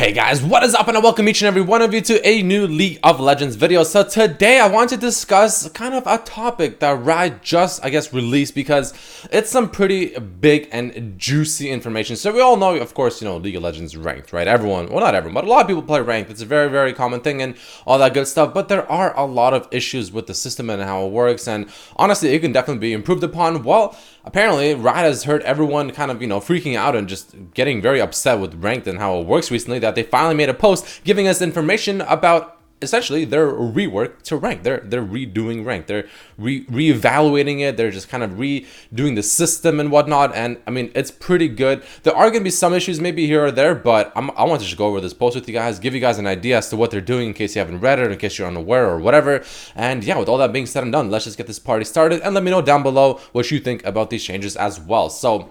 Hey guys, what is up, and I welcome each and every one of you to a new League of Legends video. So today I want to discuss kind of a topic that Riot just, released, because it's some pretty big and juicy information. So we all know, of course, League of Legends ranked, right? Everyone, well, not everyone, but a lot of people play ranked. It's a very, very common thing and all that good stuff. But there are a lot of issues with the system and how it works. And honestly, it can definitely be improved upon. Well, apparently, Riot has heard everyone kind of, freaking out and just getting very upset with ranked and how it works recently, that they finally made a post giving us information about essentially their rework to rank. They're redoing rank. They're reevaluating it. They're just kind of redoing the system and whatnot. And I mean, it's pretty good. There are going to be some issues maybe here or there, but I want to just go over this post with you guys, give you guys an idea as to what they're doing in case you haven't read it, or in case you're unaware or whatever. And yeah, with all that being said and done, let's just get this party started, and let me know down below what you think about these changes as well. So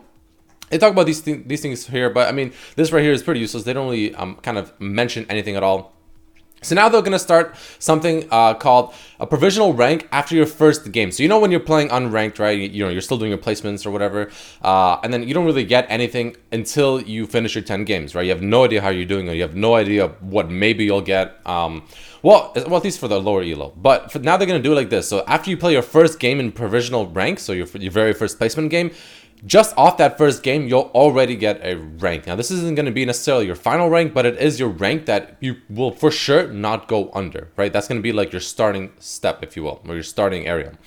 they talk about these things here, but I mean, this right here is pretty useless. They don't really kind of mention anything at all. So now they're going to start something called a provisional rank after your first game. So when you're playing unranked, right, you're still doing your placements or whatever, and then you don't really get anything until you finish your 10 games, right? You have no idea how you're doing, or you have no idea what maybe you'll get. Well, at least for the lower elo. But now they're going to do it like this. So after you play your first game in provisional rank, so your very first placement game, just off that first game, you'll already get a rank. Now, this isn't going to be necessarily your final rank, but it is your rank that you will for sure not go under, right? That's going to be like your starting step, if you will, or your starting area.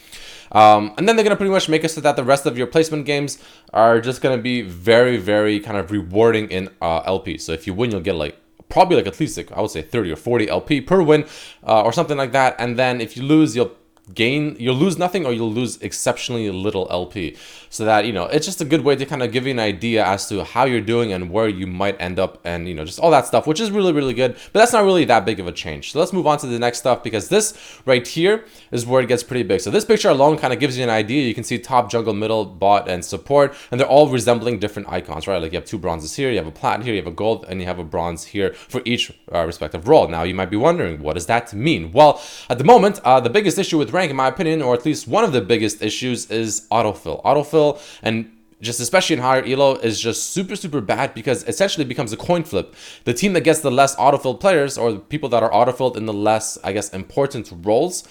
And then they're going to pretty much make it so that the rest of your placement games are just going to be very, very kind of rewarding in LP. So if you win, you'll get probably at least I would say 30 or 40 LP per win, or something like that. And then if you lose, you'll lose nothing, or you'll lose exceptionally little LP, so that it's just a good way to kind of give you an idea as to how you're doing and where you might end up, and just all that stuff, which is really, really good. But that's not really that big of a change. So let's move on to the next stuff, because this right here is where it gets pretty big. So this picture alone kind of gives you an idea. You can see top, jungle, middle, bot, and support, and they're all resembling different icons, right? Like you have 2 bronzes here, you have a plat here, you have a gold, and you have a bronze here for each respective role. Now you might be wondering, what does that mean? Well, at the moment, the biggest issue with rank, in my opinion, or at least one of the biggest issues, is autofill, and just especially in higher elo is just super, super bad, because essentially it becomes a coin flip. The team that gets the less autofill players, or the people that are autofilled in the less, important roles,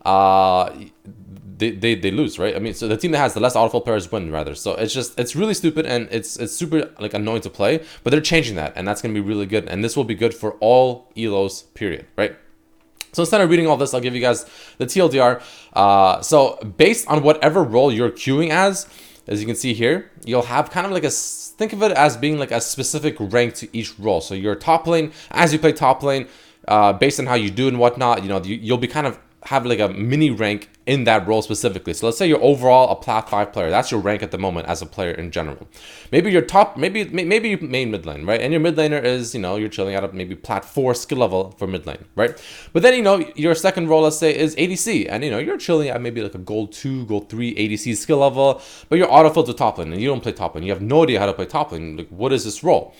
they lose, right? I mean, so the team that has the less autofill players win, rather. So it's really stupid, and it's super annoying to play, but they're changing that, and that's going to be really good, and this will be good for all elos, period, right? So instead of reading all this, I'll give you guys the TLDR. So based on whatever role you're queuing as you can see here, you'll have kind of think of it as being a specific rank to each role. So your top lane, as you play top lane, based on how you do and whatnot, you'll be kind of have a mini rank in that role specifically. So let's say you're overall a plat 5 player. That's your rank at the moment as a player in general. Maybe your top, maybe you main mid lane, right? And your mid laner is, you're chilling out at maybe plat 4 skill level for mid lane, right? But then, your second role, let's say, is ADC, and you're chilling at maybe a gold 2, gold 3 ADC skill level, but you're autofilled to top lane, and you don't play top lane. You have no idea how to play top lane. What is this role?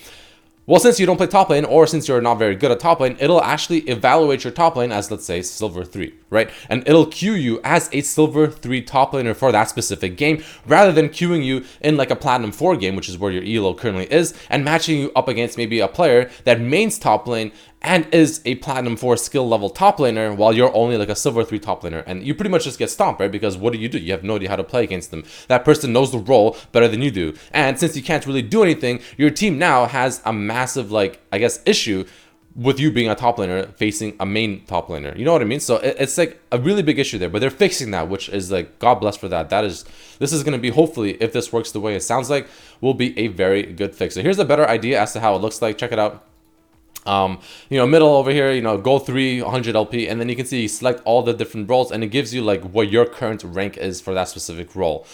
Well, since you don't play top lane, or since you're not very good at top lane, it'll actually evaluate your top lane as, let's say, silver 3, right? And it'll queue you as a silver 3 top laner for that specific game, rather than queuing you in a platinum 4 game, which is where your elo currently is, and matching you up against maybe a player that mains top lane and is a platinum 4 skill level top laner, while you're only a silver 3 top laner. And you pretty much just get stomped, right? Because what do? You have no idea how to play against them. That person knows the role better than you do. And since you can't really do anything, your team now has a massive, issue with you being a top laner facing a main top laner. You know what I mean? So it's a really big issue there, but they're fixing that, which is God bless for that. This is going to be, hopefully, if this works the way it sounds like, will be a very good fix. So here's a better idea as to how it looks like. Check it out. Middle over here, gold 3, 100 LP, and then you can see, select all the different roles, and it gives you what your current rank is for that specific role,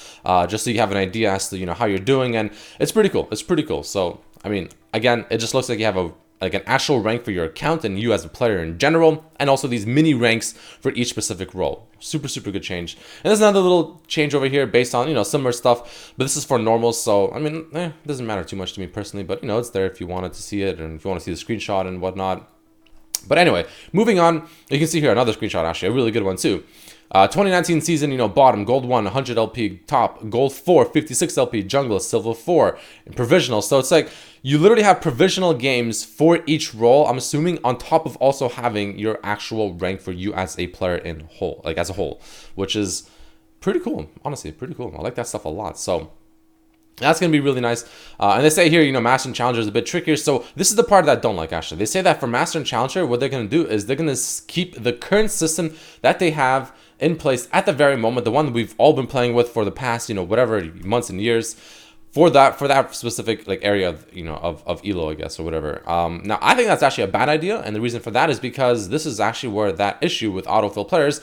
just so you have an idea as to how you're doing. And it's pretty cool. So I mean, again, it just looks like you have an actual rank for your account and you as a player in general, and also these mini ranks for each specific role. Super, super good change. And there's another little change over here based on, similar stuff, but this is for normals. So, I mean, it doesn't matter too much to me personally, but, it's there if you wanted to see it, and if you want to see the screenshot and whatnot. But anyway, moving on, you can see here another screenshot, actually, a really good one too. 2019 season, you know, bottom, gold 1, 100 LP, top, gold 4, 56 LP, jungle, silver 4, and provisional. So it's like you literally have provisional games for each role, I'm assuming, on top of also having your actual rank for you as a player in whole, like as a whole, which is pretty cool. Honestly, pretty cool. I like that stuff a lot. So that's going to be really nice. And they say here, you know, Master and Challenger is a bit trickier. So this is the part that I don't like, actually. They say that for Master and Challenger, what they're going to do is they're going to keep the current system that they have in place at the very moment, the one that we've all been playing with for the past, you know, whatever, months and years, for that specific like area of, you know, of elo, I guess, or whatever. Now I think that's actually a bad idea, and the reason for that is because this is actually where that issue with autofill players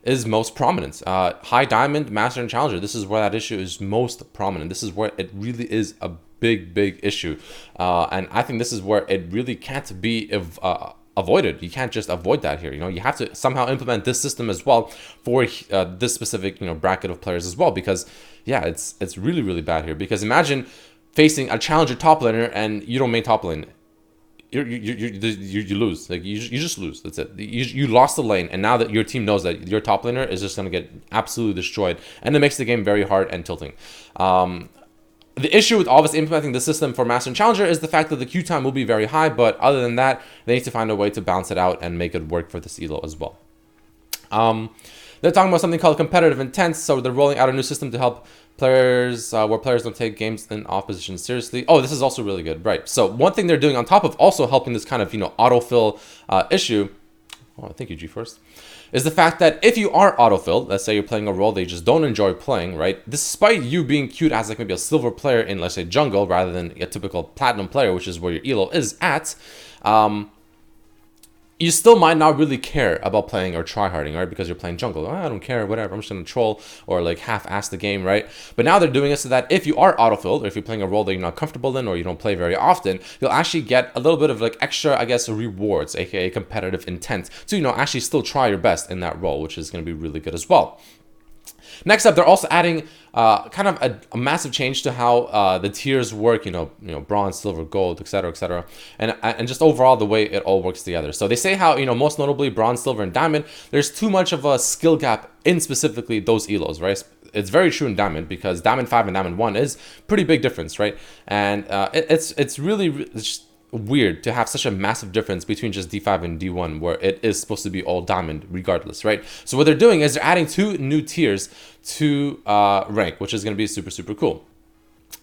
is most prominent. High diamond, master, and challenger, this is where that issue is most prominent. This is where it really is a big issue, and I think this is where it really can't be avoided. You can't just avoid that here. You know, you have to somehow implement this system as well for this specific, you know, bracket of players as well, because yeah, it's really bad here. Because imagine facing a challenger top laner and you don't main top lane. You lose. Like you just lose. That's it. You lost the lane, and now that your team knows that your top laner is just gonna get absolutely destroyed, and it makes the game very hard and tilting. The issue with obviously implementing the system for Master and Challenger is the fact that the queue time will be very high, but other than that, they need to find a way to balance it out and make it work for this elo as well. They're talking about something called competitive intent, so they're rolling out a new system to help players, where players don't take games in opposition seriously. Oh, this is also really good, right? So one thing they're doing on top of also helping this kind of, you know, autofill issue, oh, thank you, G-First, is the fact that if you are autofilled, let's say you're playing a role that you just don't enjoy playing, right? Despite you being queued as like maybe a silver player in, let's say, jungle, rather than a typical platinum player, which is where your elo is at, you still might not really care about playing or tryharding, right? Because you're playing jungle. Oh, I don't care, whatever. I'm just going to troll or like half-ass the game, right? But now they're doing it so that if you are autofilled, or if you're playing a role that you're not comfortable in or you don't play very often, you'll actually get a little bit of like extra, I guess, rewards, aka competitive intent, to, you know, actually still try your best in that role, which is going to be really good as well. Next up, they're also adding kind of a massive change to how the tiers work, you know, bronze, silver, gold, etc., and just overall the way it all works together. So they say how, you know, most notably bronze, silver, and diamond, there's too much of a skill gap in specifically those elos, right? It's very true in diamond, because diamond 5 and diamond 1 is pretty big difference, right? And it's really just weird to have such a massive difference between just D5 and D1, where it is supposed to be all diamond regardless, right? So what they're doing is they're adding 2 new tiers to rank, which is going to be super cool.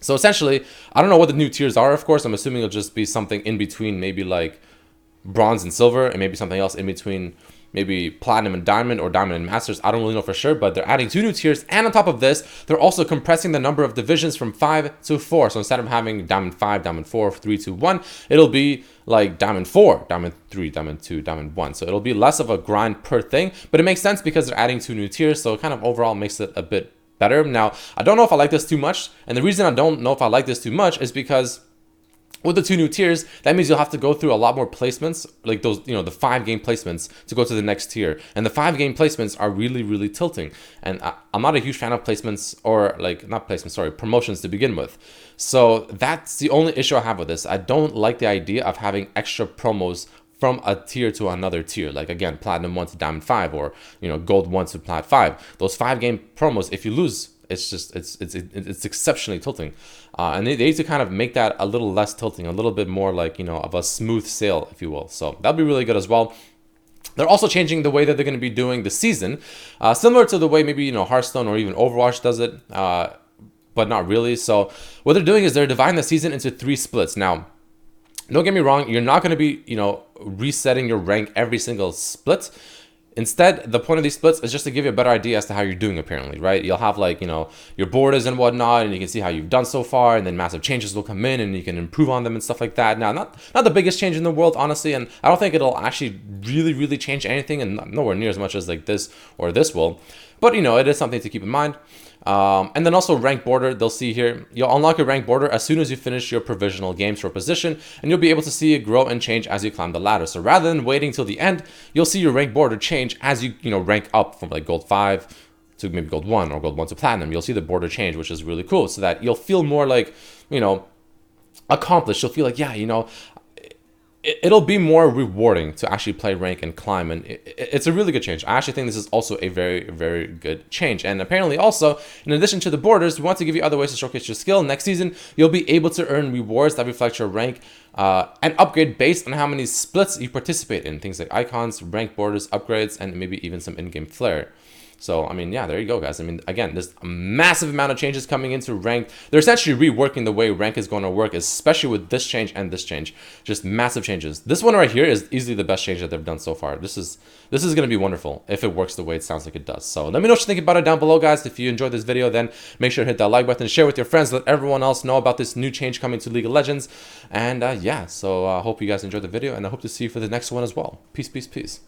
So essentially, I don't know what the new tiers are, of course. I'm assuming it'll just be something in between, maybe like bronze and silver, and maybe something else in between, maybe platinum and diamond, or diamond and masters. I don't really know for sure, but they're adding 2 new tiers, and on top of this, they're also compressing the number of divisions from 5 to 4. So instead of having diamond 5, diamond 4, 3, 2, 1, it'll be like diamond 4, diamond 3, diamond 2, diamond 1. So it'll be less of a grind per thing, but it makes sense because they're adding 2 new tiers, so it kind of overall makes it a bit better. Now, I don't know if I like this too much, and the reason I don't know if I like this too much is because with the 2 new tiers, that means you'll have to go through a lot more placements, like those, you know, the 5 game placements to go to the next tier. And the 5 game placements are really tilting. And I'm not a huge fan of placements, or like, not placements, sorry, promotions to begin with. So that's the only issue I have with this. I don't like the idea of having extra promos from a tier to another tier, like again, platinum 1 to diamond 5, or, you know, gold 1 to plat 5. Those 5 game promos, if you lose, it's just it's exceptionally tilting, and they need to kind of make that a little less tilting, a little bit more like, you know, of a smooth sail, if you will. So that'll be really good as well. They're also changing the way that they're going to be doing the season, similar to the way maybe, you know, Hearthstone or even Overwatch does it, but not really. So what they're doing is they're dividing the season into 3 splits. Now, don't get me wrong, you're not going to be, you know, resetting your rank every single split. Instead, the point of these splits is just to give you a better idea as to how you're doing, apparently, right? You'll have, like, you know, your borders and whatnot, and you can see how you've done so far, and then massive changes will come in, and you can improve on them and stuff like that. Now, not the biggest change in the world, honestly, and I don't think it'll actually really change anything, and nowhere near as much as, like, this or this will. But, you know, it is something to keep in mind. And then also rank border, they'll see here, you'll unlock your rank border as soon as you finish your provisional games for position, and you'll be able to see it grow and change as you climb the ladder. So rather than waiting till the end, you'll see your rank border change as you know, rank up from like gold 5 to maybe gold 1, or gold 1 to platinum. You'll see the border change, which is really cool, so that you'll feel more like, you know, accomplished. You'll feel like, yeah, you know, it'll be more rewarding to actually play rank and climb, and it's a really good change. I actually think this is also a very, very good change. And apparently also, in addition to the borders, we want to give you other ways to showcase your skill. Next season, you'll be able to earn rewards that reflect your rank and upgrade based on how many splits you participate in. Things like icons, rank borders, upgrades, and maybe even some in-game flair. So, I mean, yeah, there you go, guys. I mean, again, there's a massive amount of changes coming into ranked. They're essentially reworking the way rank is going to work, especially with this change and this change. Just massive changes. This one right here is easily the best change that they've done so far. This is going to be wonderful if it works the way it sounds like it does. So let me know what you think about it down below, guys. If you enjoyed this video, then make sure to hit that like button, share with your friends, let everyone else know about this new change coming to League of Legends. And yeah, so I hope you guys enjoyed the video, and I hope to see you for the next one as well. Peace, peace, peace.